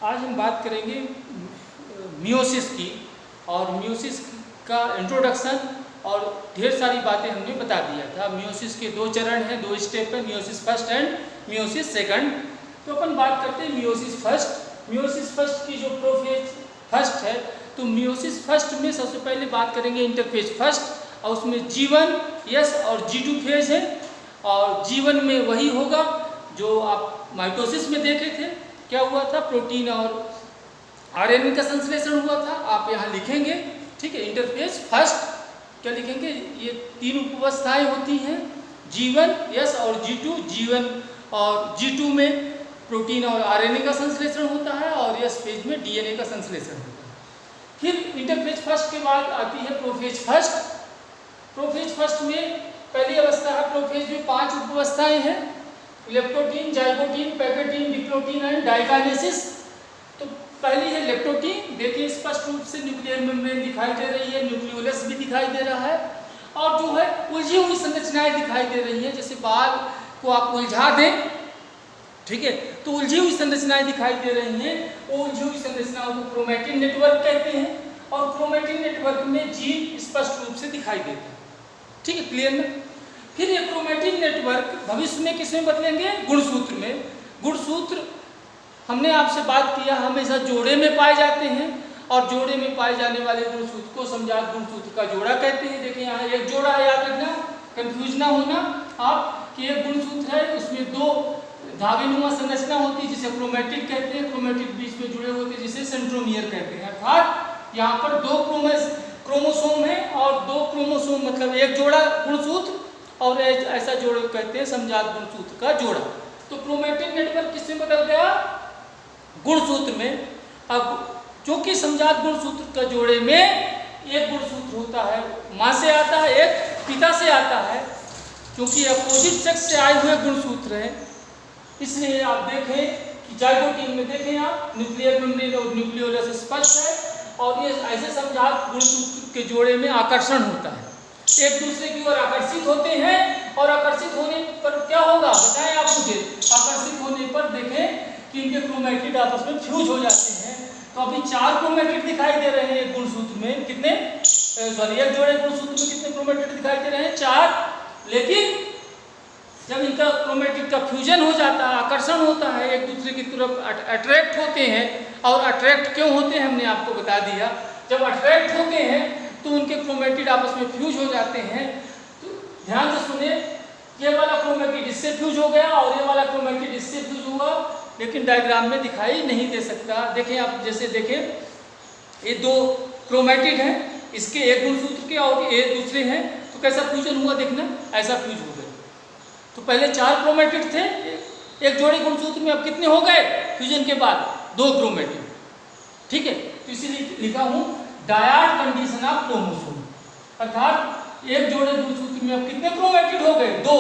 आज हम बात करेंगे मियोसिस की, और मियोसिस का इंट्रोडक्शन और ढेर सारी बातें हमने बता दिया था। मियोसिस के दो चरण हैं, दो स्टेप है, meiosis first and meiosis second. तो अपन बात करते हैं मियोसिस फर्स्ट। मियोसिस फर्स्ट की जो प्रोफेज फर्स्ट है, तो मियोसिस फर्स्ट में सबसे पहले बात करेंगे इंटरफेज फर्स्ट, और उसमें G1, S और G2 फेज है। और G1 में वही होगा जो आप माइटोसिस में देखे थे। क्या हुआ था? प्रोटीन और RNA का संश्लेषण हुआ था। आप यहाँ लिखेंगे, ठीक है। इंटरफेज फर्स्ट क्या लिखेंगे? ये तीन उपावस्थाएं होती हैं, G1, S और G2। G1 और G2 में प्रोटीन और RNA का संश्लेषण होता है, और S फेज में DNA का संश्लेषण होता है। फिर इंटरफेज फर्स्ट के बाद आती है प्रोफेज फर्स्ट। प्रोफेज फर्स्ट में पहली अवस्था है, प्रोफेज में 5 उपावस्थाएं हैं, leptotene, zygotene, pachytene, diplotene and diakinesis. तो पहली है लेप्टोटीन। देखिए स्पष्ट रूप से न्यूक्लियर मेम्ब्रेन दिखाई दे रही है, न्यूक्लियोलस भी दिखाई दे रहा है, और जो है उलझी हुई संरचनाएं दिखाई दे रही हैं। जैसे बाल को आप उलझा दें, ठीक है, तो उलझी हुई संरचनाएं दिखाई दे रही हैं। वो उलझी हुई संरचनाओं को क्रोमैटिन नेटवर्क कहते हैं, और क्रोमैटिन नेटवर्क में जीन स्पष्ट रूप से दिखाई देता है, ठीक है, क्लियर ना। फिर ये क्रोमैटिन नेटवर्क भविष्य में किसमें बदलेंगे? गुणसूत्र में। गुणसूत्र हमने आपसे बात किया हमेशा जोड़े में पाए जाते हैं, और जोड़े में पाए जाने वाले गुणसूत्र को समजात गुणसूत्र का जोड़ा कहते हैं। देखिए यहाँ एक जोड़ा है, याद रखना, कंफ्यूज ना होना आप कि एक गुणसूत्र है, उसमें 2 धागेनुमा संरचना होती है जिसे क्रोमैटिड कहते हैं, क्रोमैटिड बीच में जुड़े होते हैं जिसे सेंट्रोमियर कहते हैं। अर्थात यहाँ पर 2 क्रोमोसोम है, और 2 क्रोमोसोम मतलब एक जोड़ा गुणसूत्र, और ऐसा जोड़ा कहते हैं समजात गुणसूत्र का जोड़ा। तो क्रोमैटिन नेटवर्क किसमें बदल गया? गुणसूत्र में। अब क्योंकि समजात गुणसूत्र का जोड़े में एक गुणसूत्र होता है, माँ से आता है, एक पिता से आता है, क्योंकि अपोजिट सेक्स से आए हुए गुणसूत्र हैं, इसलिए आप देखें कि जाइगोटीन में देखें आप न्यूक्लियर मेम्ब्रेन और न्यूक्लियोलस स्पष्ट है, और ये ऐसे समजात गुणसूत्र के जोड़े में आकर्षण होता है, एक दूसरे की ओर आकर्षित होते हैं। और आकर्षित होने पर क्या होगा बताएं आप मुझे? आकर्षित होने पर देखें कि इनके क्रोमैटिड आपस में फ्यूज हो जाते हैं। तो अभी 4 क्रोमैटिड दिखाई दे रहे हैं एक गुणसूत्र में। कितने? एक जोड़े गुणसूत्र में कितने क्रोमैटिड दिखाई दे रहे हैं? 4। लेकिन जब इनका क्रोमैटिड का फ्यूजन हो जाता है, आकर्षण होता है, एक दूसरे की तरफ अट्रैक्ट होते हैं। और अट्रैक्ट क्यों होते हैं हमने आपको बता दिया। जब अट्रैक्ट होते हैं तो उनके क्रोमैटिड आपस में फ्यूज हो जाते हैं। तो ध्यान से सुने, ये वाला क्रोमैटिड इससे फ्यूज हो गया और ये वाला क्रोमैटिड इससे फ्यूज हुआ, लेकिन डायग्राम में दिखाई नहीं दे सकता। देखें आप, जैसे देखें ये 2 क्रोमैटिड हैं, इसके एक गुणसूत्र के और ये दूसरे हैं, तो कैसा फ्यूजन हुआ देखना, ऐसा फ्यूज हो गया। तो पहले 4 क्रोमैटिड थे एक जोड़े गुणसूत्र में, अब कितने हो गए फ्यूजन के बाद? 2 क्रोमैटिड, ठीक है। तो इसीलिए लिखा हूं डायड कंडीशन ऑफ क्रोमोसोम, अर्थात एक जोड़े गुणसूत्र में अब कितने क्रोमैटिड हो गए? 2।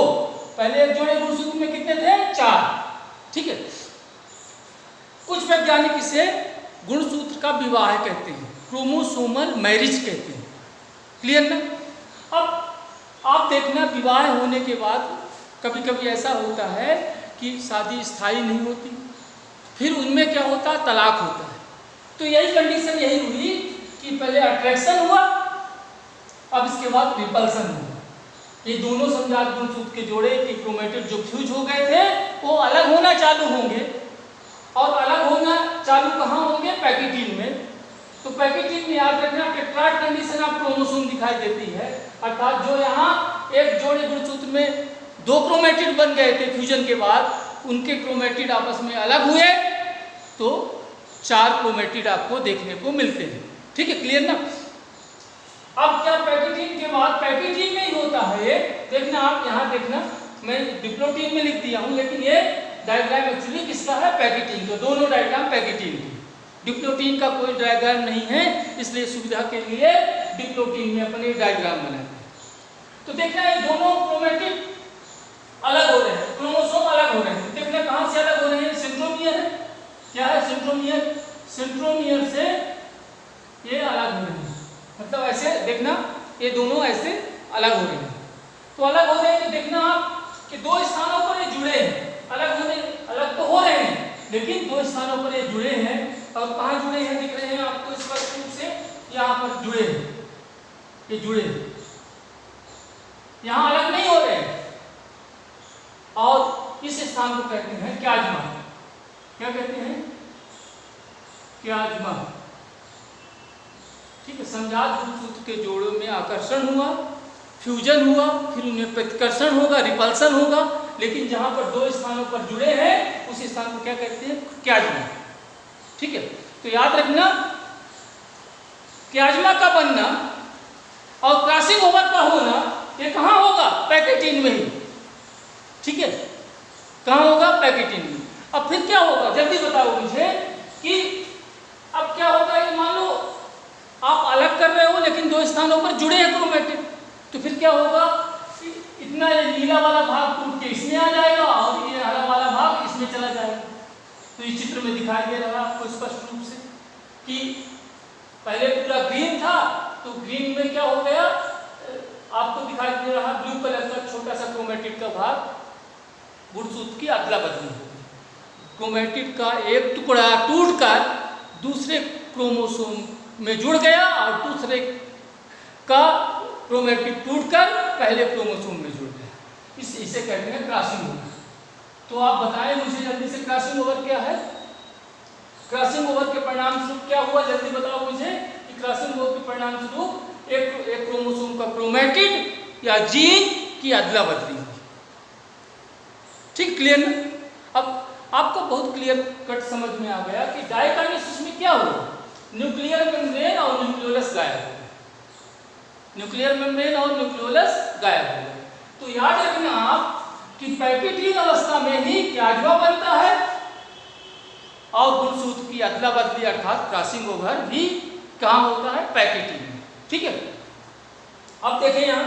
पहले एक जोड़े गुणसूत्र में कितने थे? 4, ठीक है। कुछ वैज्ञानिक इसे गुणसूत्र का विवाह कहते हैं, क्रोमोसोमल मैरिज कहते हैं, क्लियर ना। अब आप देखना, विवाह होने के बाद कभी कभी ऐसा होता है कि शादी स्थायी नहीं होती, फिर उनमें क्या होता है? तलाक होता है। तो यही कंडीशन यही हुई कि पहले अट्रैक्शन हुआ, अब इसके बाद रिपल्सन हुआ। ये दोनों समजात गुणसूत्र के जोड़े के क्रोमैटिड जो फ्यूज हो गए थे वो अलग होना चालू होंगे, और अलग होना चालू कहाँ होंगे? पैकेटीन में। तो पैकेटीन में याद रखना टेट्राड कंडीशन ऑफ क्रोमोसोम दिखाई देती है, अर्थात जो यहाँ एक जोड़े गुणसूत्र में 2 क्रोमैटिड बन गए थे फ्यूजन के बाद, उनके क्रोमैटिड आपस में अलग हुए तो 4 क्रोमैटिड आपको देखने को मिलते हैं, ठीक है, क्लियर ना। अब क्या पैकेटीन के बाद पैकेटीन में ही होता है ये, देखना आप यहाँ देखना, मैं डिप्लोटीन में लिख दिया हूँ, लेकिन ये डायग्राम एक्चुअली किसका है? पैकेटीन। तो दोनों डायग्राम पैकेटीन की, डिप्लोटीन का कोई डायग्राम नहीं है, इसलिए सुविधा के लिए डिप्लोटीन में अपने डायग्राम बनाते हैं। तो देखना ये दोनों क्रोमैटिड अलग हो रहे हैं, क्रोमोसोम अलग हो रहे हैं। देखना कहाँ से अलग हो रहे हैं? सेंट्रोमियर है, क्या है सेंट्रोमियर? सेंट्रोमियर से ये अलग हो रहे हैं, मतलब ऐसे देखना ये दोनों ऐसे अलग हो रहे हैं। तो अलग हो रहे हैं, देखना आप कि 2 स्थानों पर ये जुड़े हैं, अलग तो हो रहे हैं, लेकिन 2 स्थानों पर ये जुड़े हैं। और कहाँ जुड़े हैं दिख रहे हैं आपको स्पष्ट रूप से, यहाँ पर जुड़े हैं, ये जुड़े हैं, यहाँ अलग नहीं हो रहे हैं। और इस स्थान को कहते हैं क्याज्मा। क्या कहते हैं? क्याज्मा। ठीक है, समजात गुणसूत्र के जोड़ों में आकर्षण हुआ, फ्यूजन हुआ, फिर उनमें प्रतिकर्षण होगा, रिपल्सन होगा, लेकिन जहां पर दो स्थानों पर जुड़े हैं उस स्थान को क्या कहते हैं? क्याज्मा। ठीक है, तो याद रखना क्याज्मा का बनना और क्रॉसिंग ओवर का होना ये कहाँ होगा? पैकेटिन में ही। ठीक है, कहाँ होगा? पैकेटिन में। अब फिर क्या होगा जल्दी बताओ मुझे कि अब क्या होगा? ये मान लो आप अलग कर रहे हो लेकिन दो स्थानों पर जुड़े हैं क्रोमेटिन, तो फिर क्या होगा? इतना ये नीला वाला भाग टूट के इसमें आ जाएगा और ये हरा वाला भाग इसमें चला जाएगा। तो इस चित्र में दिखाई दे रहा है आपको स्पष्ट रूप से कि पहले पूरा ग्रीन था, तो ग्रीन में क्या हो गया? आपको दिखाई दे रहा ब्लू कलर का छोटा सा क्रोमेटिड का भाग गुणसूत्र की अदला बदली हो गई। क्रोमेटिड का एक टुकड़ा टूटकर दूसरे क्रोमोसोम में जुड़ गया और दूसरे का क्रोमेटिड टूटकर पहले क्रोमोसोम में जुड़ गया। इसे कहते हैं क्रॉसिंग ओवर। तो आप बताएं मुझे जल्दी से क्रॉसिंग ओवर क्या है? क्रॉसिंग ओवर के परिणाम स्वरूप क्या हुआ? जल्दी बताओ मुझे कि क्रॉसिंग ओवर के परिणाम स्वरूप एक क्रोमोसोम का क्रोमेटिड या जीन की अदला बदली हुई। ठीक, क्लियर ना? अब आपको बहुत क्लियर कट समझ में आ गया कि डायकाइनेसिस में क्या हुआ? न्यूक्लियर मेम्ब्रेन और न्यूक्लियोलस गायब हो गए। न्यूक्लियर मेम्ब्रेन और न्यूक्लियोलस गायब हो गए। तो याद रखना आप कि पैकेटिन अवस्था में ही क्याज्मा बनता है और गुणसूत्र की अदला बदली अर्थात क्रॉसिंग ओवर भी कहाँ होता है? पैकेटिन में। ठीक है, अब देखें यहाँ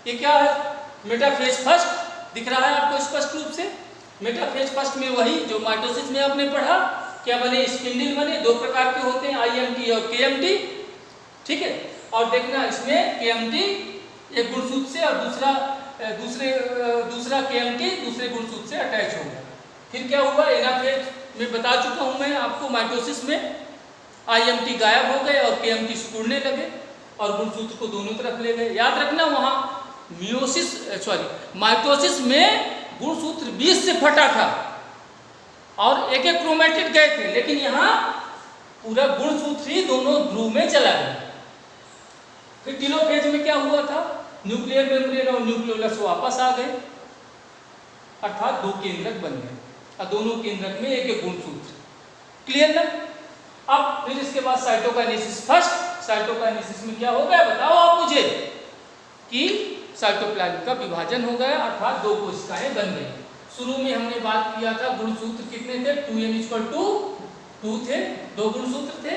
ये क्या है? मेटाफेज फर्स्ट दिख रहा है आपको स्पष्ट रूप से। मेटाफेज फर्स्ट में वही जो माइटोसिस में आपने पढ़ा, क्या बने? स्पिंडल बने। दो प्रकार के होते हैं, IMT और KMT। ठीक है, और देखना इसमें KMT एक गुणसूत्र से और दूसरा KMT दूसरे गुणसूत्र से अटैच हो गया। फिर क्या हुआ? एनाफेज में बता चुका हूं मैं आपको, माइटोसिस में IMT गायब हो गए और KMT सिकुड़ने लगे और गुणसूत्र को दोनों तरफ ले गए। याद रखना वहां माइटोसिस में गुणसूत्र 20 से फटा था और एक एक क्रोमेटिड गए थे, लेकिन यहाँ पूरा गुणसूत्र ही दोनों ध्रुव में चला गया। फिर टेलोफेज में क्या हुआ था? न्यूक्लियर मेम्ब्रेन और न्यूक्लियोलस वापस आ गए, अर्थात दो केंद्रक बन गए और दोनों केंद्रक में एक एक गुणसूत्र। क्लियर ना? अब फिर इसके बाद साइटोकाइनेसिस फर्स्ट। साइटोकाइनेसिस में क्या हो गया बताओ आप मुझे? कि साइटोप्लाज्म का विभाजन हो गया, अर्थात दो कोशिकाएं बन गई। शुरू में हमने बात किया था गुणसूत्र कितने थे? 2n=2 थे, दो गुणसूत्र थे,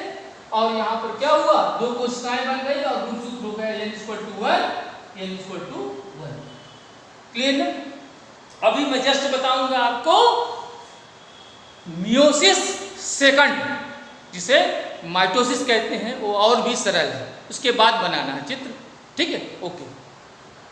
और यहाँ पर क्या हुआ? दो कोशिकाएं बन गई और गुणसूत्र हो गया n=1, n=1। क्लियर ना? अभी मैं जस्ट बताऊंगा आपको मियोसिस सेकंड, जिसे माइटोसिस कहते हैं, वो और भी सरल है, उसके बाद बनाना है चित्र। ठीक है, ओके।